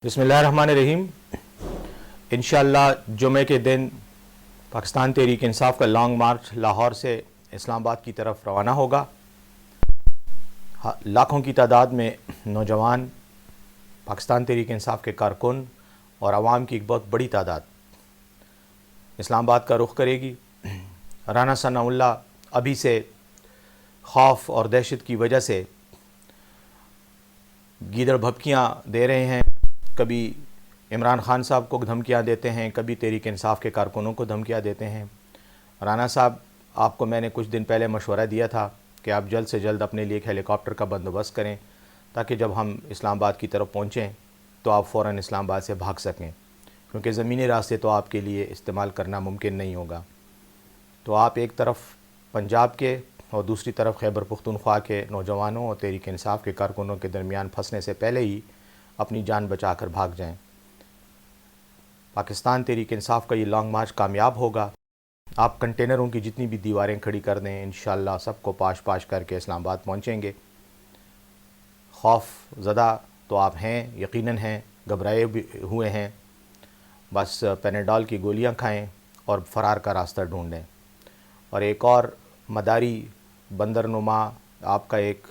बिस्मिल्लाहिर्रहमानिर्रहीम। इंशाअल्लाह जुमे के दिन पाकिस्तान तहरीक इंसाफ का लॉन्ग मार्च लाहौर से इस्लामाबाद की तरफ रवाना होगा। लाखों की तादाद में नौजवान, पाकिस्तान तहरीक इंसाफ के कारकुन और आवाम की एक बहुत बड़ी तादाद इस्लामाबाद का रुख करेगी। राना सनाउल्लाह अभी से खौफ और दहशत की वजह से गीदड़ भभकियाँ दे रहे हैं। कभी इमरान खान साहब को धमकियाँ देते हैं, कभी तहरीक इंसाफ के कारकुनों को धमकियाँ देते हैं। राना साहब, आपको मैंने कुछ दिन पहले मशवरा दिया था कि आप जल्द से जल्द अपने लिए एक हेलीकॉप्टर का बंदोबस्त करें ताकि जब हम इस्लामाबाद की तरफ पहुँचें तो आप फ़ौरन इस्लामाबाद से भाग सकें, क्योंकि ज़मीनी रास्ते तो आपके लिए इस्तेमाल करना मुमकिन नहीं होगा। तो आप एक तरफ पंजाब के और दूसरी तरफ खैबर पुख्तनख्वा के नौजवानों और तहरीक इंसाफ के कारकुनों के दरमियान फंसने से पहले ही अपनी जान बचाकर भाग जाएं। पाकिस्तान तहरीक इंसाफ का ये लॉन्ग मार्च कामयाब होगा। आप कंटेनरों की जितनी भी दीवारें खड़ी कर दें, इंशाअल्लाह सबको पाश पाश करके इस्लामाबाद पहुँचेंगे। खौफ ज़दा तो आप हैं, यकीनन हैं, घबराए भी हुए हैं। बस पेनाडोल की गोलियां खाएं और फ़रार का रास्ता ढूंढें। और एक और मदारी बंदरनुमा आपका एक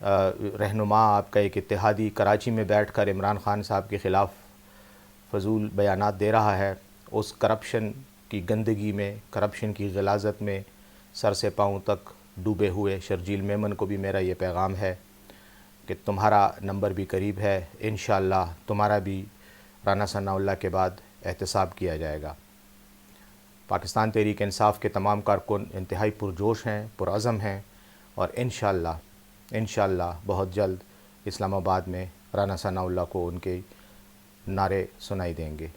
रहनुमा, आपका एक इत्तेहादी कराची में बैठकर इमरान खान साहब के ख़िलाफ़ फजूल बयानात दे रहा है। उस करप्शन की गंदगी में, करप्शन की गलाज़त में सर से पाँव तक डूबे हुए शर्जील मेमन को भी मेरा ये पैगाम है कि तुम्हारा नंबर भी करीब है। इंशाअल्लाह तुम्हारा भी राना सनाउल्लाह के बाद एहतसाब किया जाएगा। पाकिस्तान तहरीक इंसाफ के तमाम कारकुन इंतहाई पुरजोश हैं, पुरअज़म हैं और इंशाअल्लाह बहुत जल्द इस्लामाबाद में राना सनाउल्लाह को उनके नारे सुनाई देंगे।